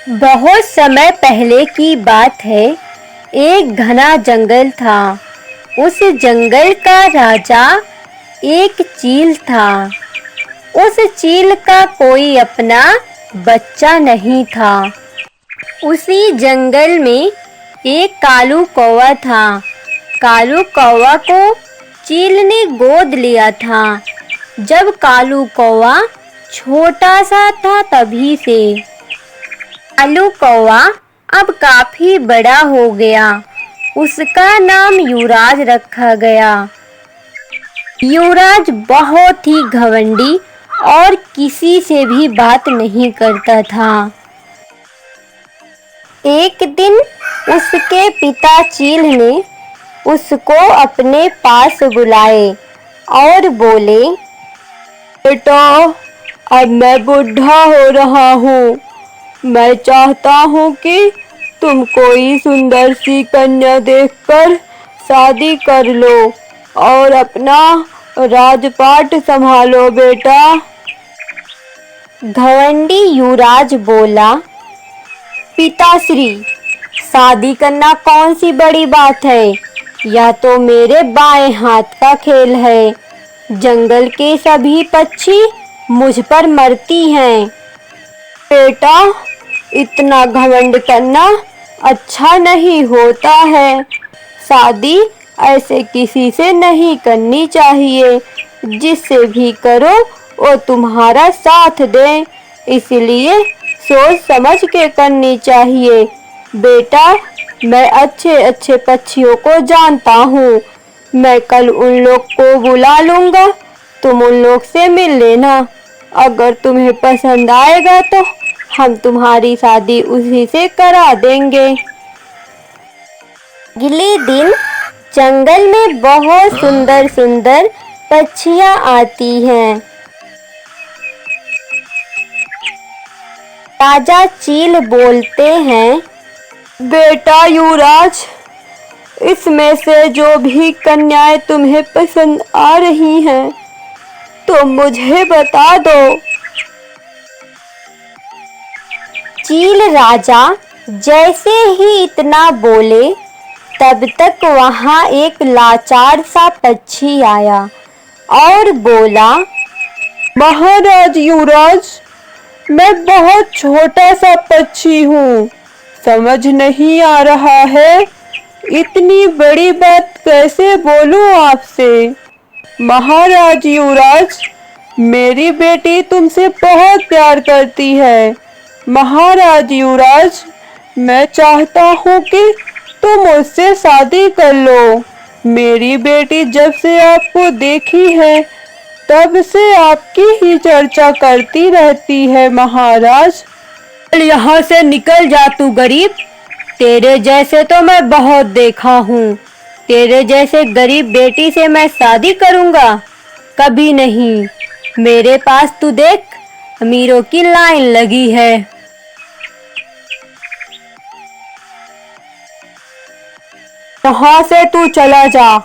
बहुत समय पहले की बात है। एक घना जंगल था। उस जंगल का राजा एक चील था। उस चील का कोई अपना बच्चा नहीं था। उसी जंगल में एक कालू कौवा था। कालू कौवा को चील ने गोद लिया था। जब कालू कौवा छोटा सा था तभी से कालू कौवा अब काफी बड़ा हो गया। उसका नाम युवराज रखा गया। युवराज बहुत ही घमंडी और किसी से भी बात नहीं करता था। एक दिन उसके पिता चील ने उसको अपने पास बुलाए और बोले, बेटा, अब मैं बूढ़ा हो रहा हूँ। मैं चाहता हूँ कि तुम कोई सुंदर सी कन्या देखकर शादी कर लो और अपना राजपाट संभालो बेटा। घमंडी युवराज बोला, पिताश्री, शादी करना कौन सी बड़ी बात है। यह तो मेरे बाएं हाथ का खेल है। जंगल के सभी पक्षी मुझ पर मरती हैं। बेटा, इतना घमंड करना अच्छा नहीं होता है। शादी ऐसे किसी से नहीं करनी चाहिए। जिससे भी करो वो तुम्हारा साथ दे, इसलिए सोच समझ के करनी चाहिए। बेटा, मैं अच्छे अच्छे पक्षियों को जानता हूँ। मैं कल उन लोग को बुला लूँगा। तुम उन लोग से मिल लेना। अगर तुम्हें पसंद आएगा तो हम तुम्हारी शादी उसी से करा देंगे। अगले दिन जंगल में बहुत सुंदर सुंदर पक्षियाँ आती हैं। राजा चील बोलते हैं, बेटा युवराज, इसमें से जो भी कन्याएं तुम्हें पसंद आ रही हैं तो मुझे बता दो। चील राजा जैसे ही इतना बोले तब तक वहां एक लाचार सा पक्षी आया और बोला, महाराज युवराज, मैं बहुत छोटा सा पक्षी हूँ। समझ नहीं आ रहा है इतनी बड़ी बात कैसे बोलूं आपसे। महाराज युवराज, मेरी बेटी तुमसे बहुत प्यार करती है। महाराज युवराज, मैं चाहता हूँ कि तुम मुझसे शादी कर लो। मेरी बेटी जब से आपको देखी है तब से आपकी ही चर्चा करती रहती है महाराज। यहाँ से निकल जा तू गरीब। तेरे जैसे तो मैं बहुत देखा हूँ। तेरे जैसे गरीब बेटी से मैं शादी करूँगा? कभी नहीं। मेरे पास तू देख, अमीरों की लाइन लगी है। यहाँ से तू चला जा,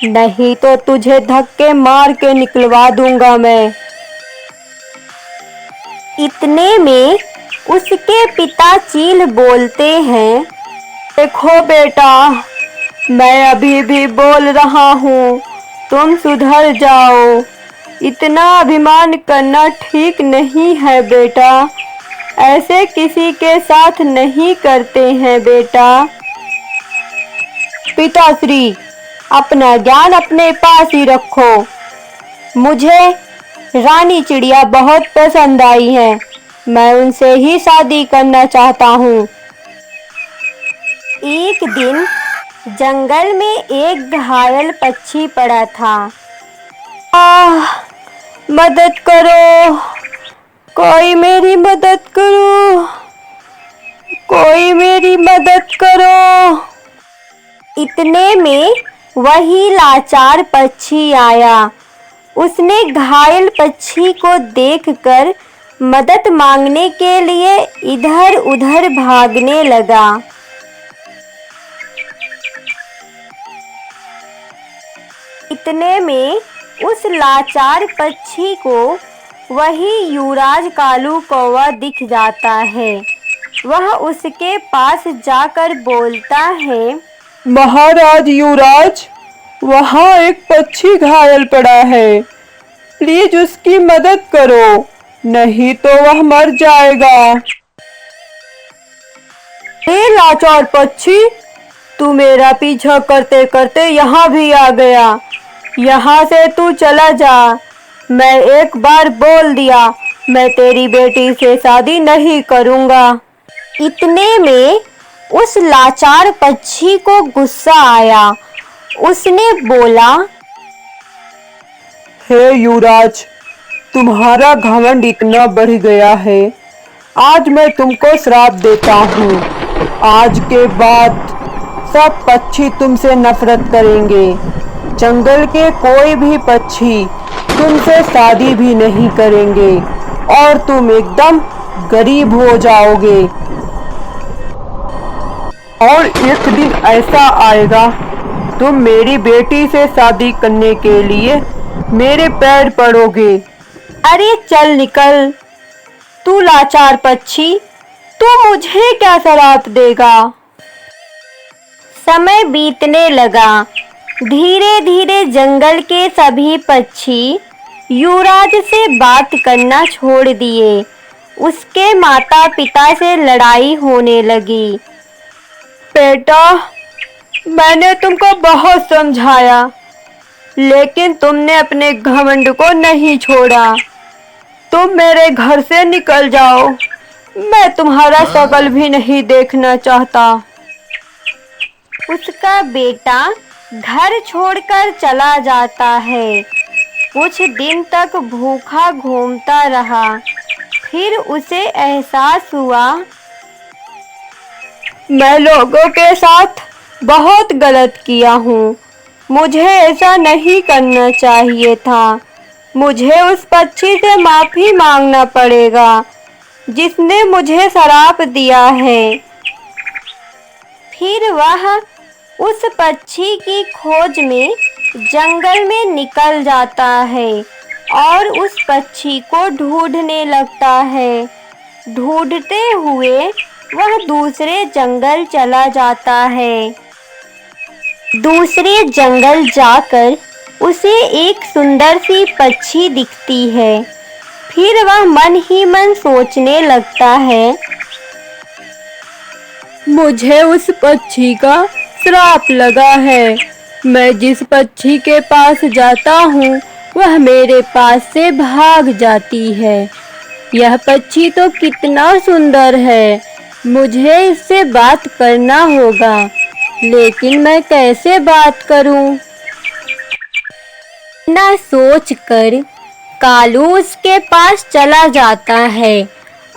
नहीं तो तुझे धक्के मार के निकलवा दूंगा मैं। इतने में उसके पिता चील बोलते हैं, देखो बेटा, मैं अभी भी बोल रहा हूँ, तुम सुधर जाओ। इतना अभिमान करना ठीक नहीं है बेटा। ऐसे किसी के साथ नहीं करते हैं बेटा। पिताश्री, अपना ज्ञान अपने पास ही रखो। मुझे रानी चिड़िया बहुत पसंद आई है। मैं उनसे ही शादी करना चाहता हूँ। एक दिन जंगल में एक घायल पक्षी पड़ा था। मदद करो, कोई मेरी मदद करो, कोई मेरी मदद करो। इतने में वही लाचार पक्षी आया। उसने घायल पक्षी को देखकर मदद मांगने के लिए इधर उधर भागने लगा। इतने में उस लाचार पक्षी को वही युवराज कालू कौवा दिख जाता है। वह उसके पास जाकर बोलता है, महाराज युवराज, वहाँ एक पक्षी घायल पड़ा है, प्लीज उसकी मदद करो, नहीं तो वह मर जाएगा। हे लाचार पक्षी, तू मेरा पीछा करते करते यहाँ भी आ गया। यहाँ से तू चला जा। मैं एक बार बोल दिया, मैं तेरी बेटी से शादी नहीं करूँगा। इतने में उस लाचार पक्षी को गुस्सा आया। उसने बोला, हे युवराज, तुम्हारा घमंड इतना बढ़ गया है, आज मैं तुमको श्राप देता हूँ। आज के बाद सब पक्षी तुमसे नफरत करेंगे। जंगल के कोई भी पक्षी तुमसे शादी भी नहीं करेंगे और तुम एकदम गरीब हो जाओगे। और एक दिन ऐसा आएगा, तुम मेरी बेटी से शादी करने के लिए मेरे पैर पड़ोगे। अरे चल निकल, तू लाचार पक्षी, तू मुझे क्या श्राप देगा। समय बीतने लगा। धीरे धीरे जंगल के सभी पक्षी युवराज से बात करना छोड़ दिए। उसके माता पिता से लड़ाई होने लगी। बेटा, मैंने तुमको बहुत समझाया, लेकिन तुमने अपने घमंड को नहीं छोड़ा। तुम मेरे घर से निकल जाओ, मैं तुम्हारा शक्ल भी नहीं देखना चाहता। उसका बेटा घर छोड़कर चला जाता है। कुछ दिन तक भूखा घूमता रहा। फिर उसे एहसास हुआ, मैं लोगों के साथ बहुत गलत किया हूँ। मुझे ऐसा नहीं करना चाहिए था। मुझे उस पक्षी से माफी मांगना पड़ेगा जिसने मुझे श्राप दिया है। फिर वह उस पक्षी की खोज में जंगल में निकल जाता है और उस पक्षी को ढूंढने लगता है। ढूंढते हुए वह दूसरे जंगल चला जाता है। दूसरे जंगल जाकर उसे एक सुंदर सी पक्षी दिखती है। फिर वह मन ही मन सोचने लगता है, मुझे उस पक्षी का श्राप लगा है। मैं जिस पक्षी के पास जाता हूँ वह मेरे पास से भाग जाती है। यह पक्षी तो कितना सुंदर है, मुझे इससे बात करना होगा, लेकिन मैं कैसे बात करूं? ना सोचकर कालू उसके पास चला जाता है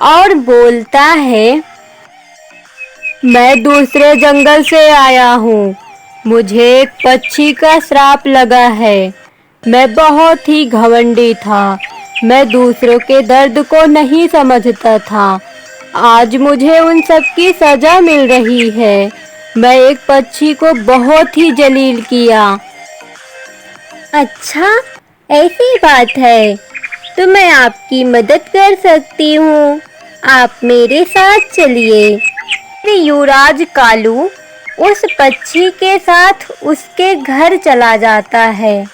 और बोलता है, मैं दूसरे जंगल से आया हूँ। मुझे एक पक्षी का श्राप लगा है। मैं बहुत ही घमंडी था। मैं दूसरों के दर्द को नहीं समझता था। आज मुझे उन सब की सजा मिल रही है। मैं एक पक्षी को बहुत ही जलील किया। अच्छा, ऐसी बात है तो मैं आपकी मदद कर सकती हूँ। आप मेरे साथ चलिए। युवराज कालू उस पक्षी के साथ उसके घर चला जाता है।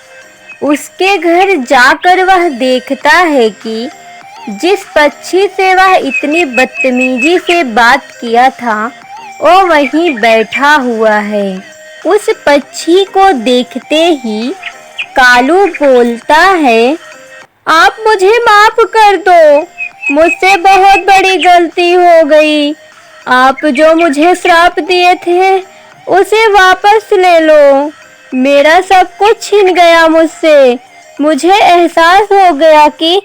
उसके घर जाकर वह देखता है कि जिस पक्षी से वह इतनी बदतमीजी से बात किया था वो वहीं बैठा हुआ है। उस पक्षी को देखते ही कालू बोलता है, आप मुझे माफ कर दो, मुझसे बहुत बड़ी गलती हो गई। आप जो मुझे श्राप दिए थे उसे वापस ले लो। मेरा सब कुछ छिन गया मुझसे। मुझे एहसास हो गया कि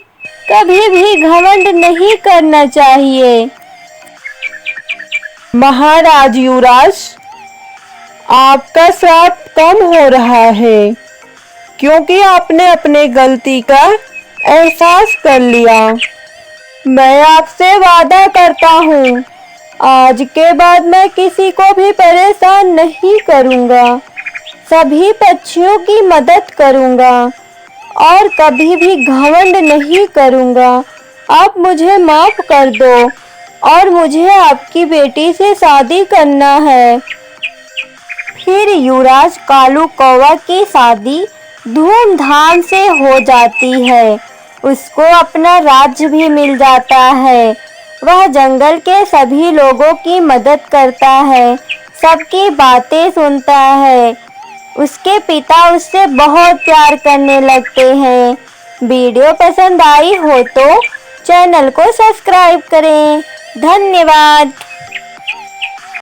कभी भी घमंड नहीं करना चाहिए। महाराज युवराज, आपका श्राप कम हो रहा है क्योंकि आपने अपने गलती का एहसास कर लिया। मैं आपसे वादा करता हूँ, आज के बाद मैं किसी को भी परेशान नहीं करूँगा। सभी पक्षियों की मदद करूँगा और कभी भी घमंड नहीं करूँगा। आप मुझे माफ कर दो। और मुझे आपकी बेटी से शादी करना है। फिर युवराज कालू कौवा की शादी धूमधाम से हो जाती है। उसको अपना राज्य भी मिल जाता है। वह जंगल के सभी लोगों की मदद करता है, सबकी बातें सुनता है। उसके पिता उससे बहुत प्यार करने लगते हैं। वीडियो पसंद आई हो तो चैनल को सब्सक्राइब करें। धन्यवाद।